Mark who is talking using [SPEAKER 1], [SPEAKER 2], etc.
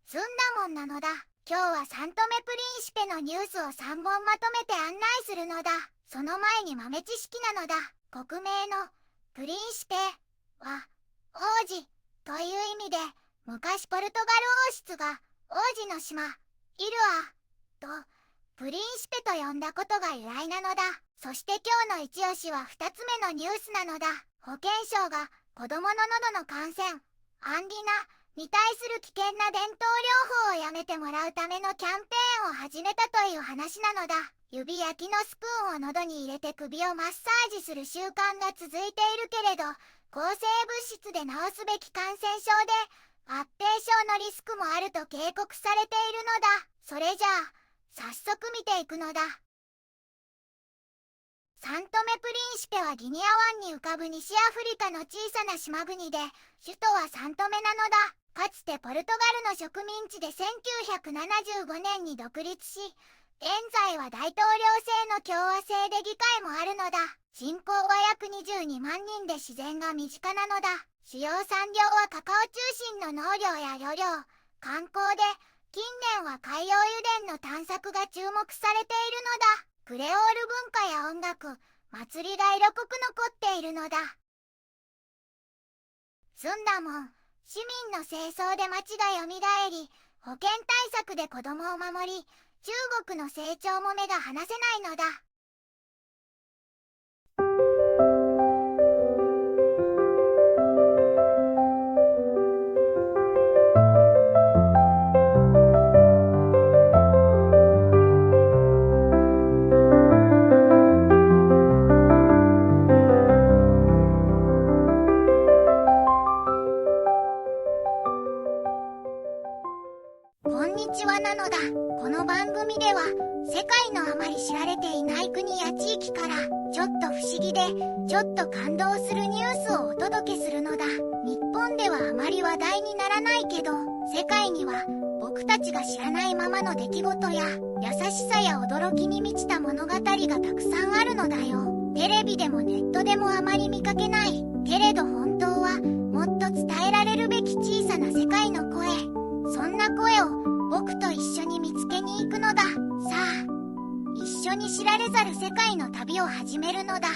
[SPEAKER 1] ずんだもんなのだ。今日はサントメプリンシペのニュースを3本まとめて案内するのだ。その前に豆知識なのだ。国名のプリンシペは王子という意味で、昔ポルトガル王室が王子の島イルアとプリンシペと呼んだことが由来なのだ。そして今日の一押しは2つ目のニュースなのだ。保健省が子供の喉の感染アンギナに対する危険な伝統療法をやめてもらうためのキャンペーンを始めたという話なのだ。指や木のスプーンを喉に入れて首をマッサージする習慣が続いているけれど、抗生物質で治すべき感染症で合併症のリスクもあると警告されているのだ。それじゃあ早速見ていくのだ。サントメプリンシペはギニア湾に浮かぶ西アフリカの小さな島国で、首都はサントメなのだ。かつてポルトガルの植民地で1975年に独立し、現在は大統領制の共和制で議会もあるのだ。人口は約22万人で自然が身近なのだ。主要産業はカカオ中心の農業や漁業、観光で、近年は海洋油田の探索が注目されているのだ。クレオール文化や音楽、祭りが色濃く残っているのだ。ずんだもん、市民の清掃で町がよみがえり、保健対策で子供を守り、中国の成長も目が離せないのだ。こんにちはなのだ。この番組では世界のあまり知られていない国や地域からちょっと不思議でちょっと感動するニュースをお届けするのだ。日本ではあまり話題にならないけど、世界には僕たちが知らないままの出来事や優しさや驚きに満ちた物語がたくさんあるのだよ。テレビでもネットでもあまり見かけないけれど、本当はもっと伝えられるべき小さな世界の声、そんな声を僕と一緒に見つけに行くのだ。さあ、一緒に知られざる世界の旅を始めるのだ。